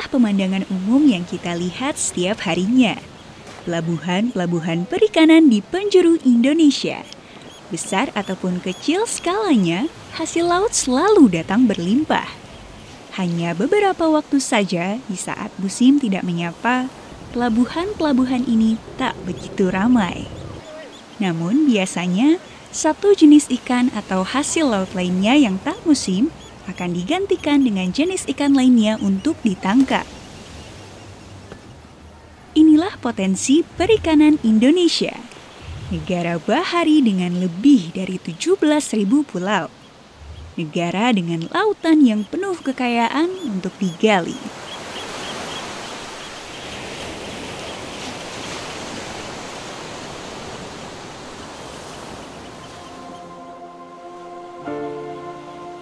pemandangan umum yang kita lihat setiap harinya. Pelabuhan-pelabuhan perikanan di penjuru Indonesia. Besar ataupun kecil skalanya, hasil laut selalu datang berlimpah. Hanya beberapa waktu saja di saat musim tidak menyapa, pelabuhan-pelabuhan ini tak begitu ramai. Namun biasanya, satu jenis ikan atau hasil laut lainnya yang tak musim akan digantikan dengan jenis ikan lainnya untuk ditangkap. Inilah potensi perikanan Indonesia, negara bahari dengan lebih dari 17.000 pulau. Negara dengan lautan yang penuh kekayaan untuk digali.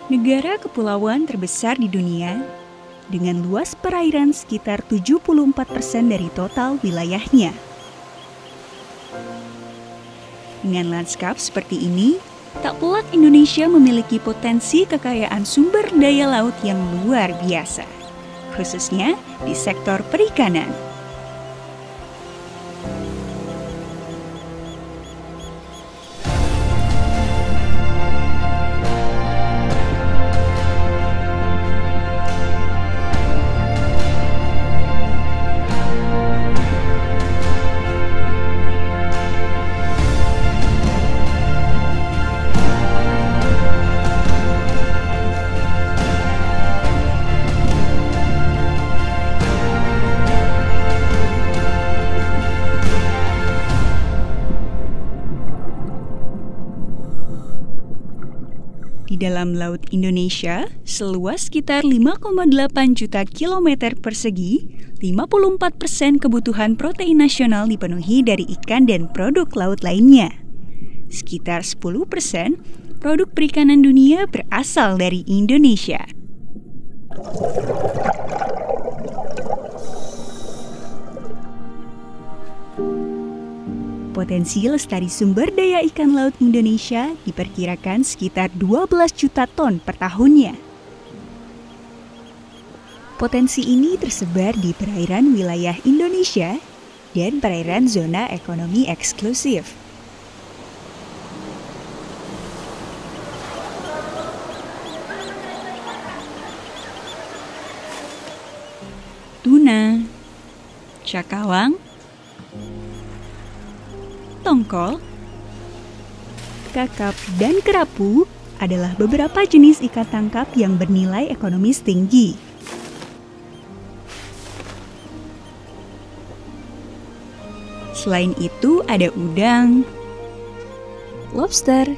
Negara kepulauan terbesar di dunia, dengan luas perairan sekitar 74% dari total wilayahnya. Dengan lanskap seperti ini, tak pelak Indonesia memiliki potensi kekayaan sumber daya laut yang luar biasa, khususnya di sektor perikanan. Di dalam Laut Indonesia, seluas sekitar 5,8 juta kilometer persegi, 54% kebutuhan protein nasional dipenuhi dari ikan dan produk laut lainnya. Sekitar 10% produk perikanan dunia berasal dari Indonesia. Potensi lestari sumber daya ikan laut Indonesia diperkirakan sekitar 12 juta ton per tahunnya. Potensi ini tersebar di perairan wilayah Indonesia dan perairan zona ekonomi eksklusif. Tuna, cakawang, tongkol, kakap, dan kerapu adalah beberapa jenis ikan tangkap yang bernilai ekonomis tinggi. Selain itu ada udang, lobster,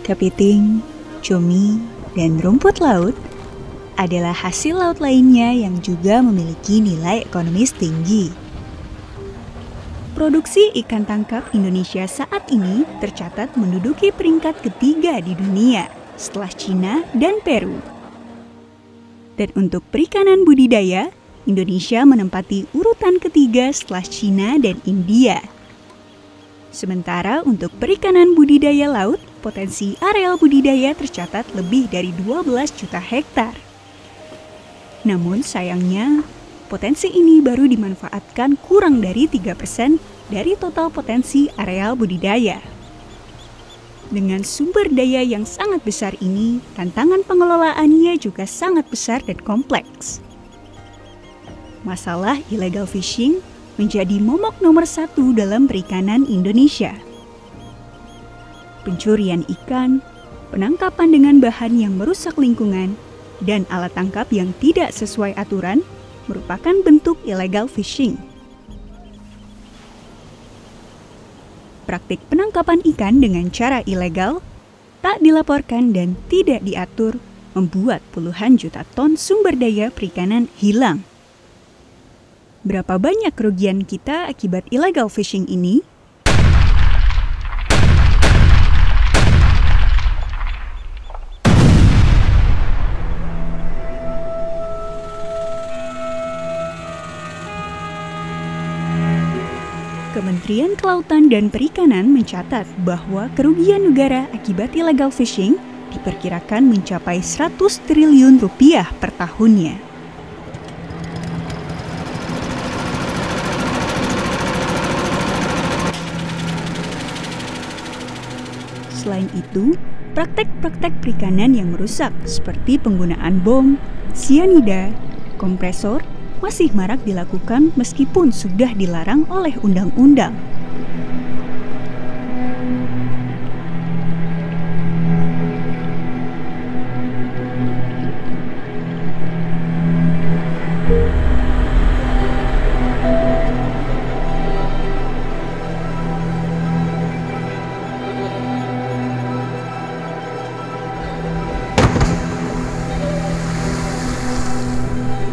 kepiting, cumi, dan rumput laut adalah hasil laut lainnya yang juga memiliki nilai ekonomis tinggi. Produksi ikan tangkap Indonesia saat ini tercatat menduduki peringkat ketiga di dunia setelah Cina dan Peru. Dan untuk perikanan budidaya, Indonesia menempati urutan ketiga setelah Cina dan India. Sementara untuk perikanan budidaya laut, potensi areal budidaya tercatat lebih dari 12 juta hektar. Namun sayangnya, potensi ini baru dimanfaatkan kurang dari 3% dari total potensi areal budidaya. Dengan sumber daya yang sangat besar ini, tantangan pengelolaannya juga sangat besar dan kompleks. Masalah illegal fishing menjadi momok nomor 1 dalam perikanan Indonesia. Pencurian ikan, penangkapan dengan bahan yang merusak lingkungan, dan alat tangkap yang tidak sesuai aturan merupakan bentuk illegal fishing. Praktik penangkapan ikan dengan cara ilegal, tak dilaporkan dan tidak diatur, membuat puluhan juta ton sumber daya perikanan hilang. Berapa banyak kerugian kita akibat illegal fishing ini? Kementerian Kelautan dan Perikanan mencatat bahwa kerugian negara akibat illegal fishing diperkirakan mencapai 100 triliun rupiah per tahunnya. Selain itu, praktek-praktek perikanan yang merusak seperti penggunaan bom, sianida, kompresor masih marak dilakukan meskipun sudah dilarang oleh undang-undang.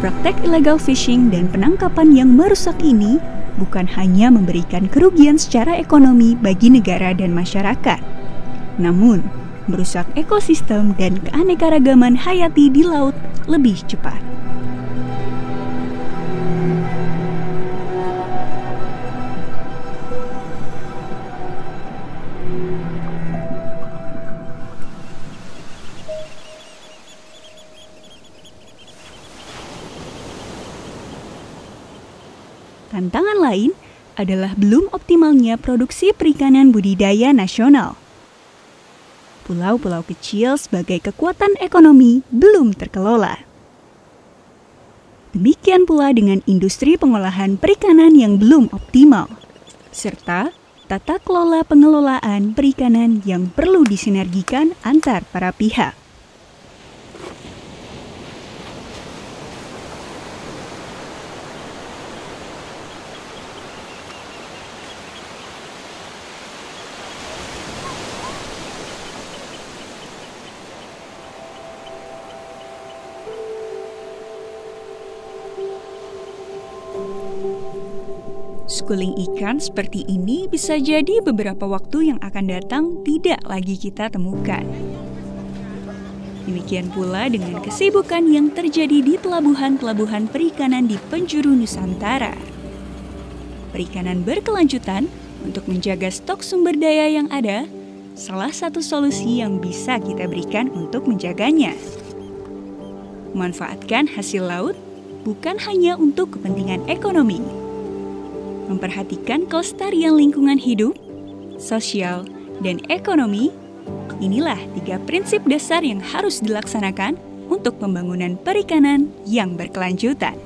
Praktek illegal fishing dan penangkapan yang merusak ini bukan hanya memberikan kerugian secara ekonomi bagi negara dan masyarakat, namun merusak ekosistem dan keanekaragaman hayati di laut lebih cepat. Tantangan lain adalah belum optimalnya produksi perikanan budidaya nasional. Pulau-pulau kecil sebagai kekuatan ekonomi belum terkelola. Demikian pula dengan industri pengolahan perikanan yang belum optimal, serta tata kelola pengelolaan perikanan yang perlu disinergikan antar para pihak. Schooling ikan seperti ini bisa jadi beberapa waktu yang akan datang tidak lagi kita temukan. Demikian pula dengan kesibukan yang terjadi di pelabuhan-pelabuhan perikanan di penjuru Nusantara. Perikanan berkelanjutan untuk menjaga stok sumber daya yang ada, salah satu solusi yang bisa kita berikan untuk menjaganya. Memanfaatkan hasil laut bukan hanya untuk kepentingan ekonomi, memperhatikan kelestarian lingkungan hidup, sosial, dan ekonomi. Inilah 3 prinsip dasar yang harus dilaksanakan untuk pembangunan perikanan yang berkelanjutan.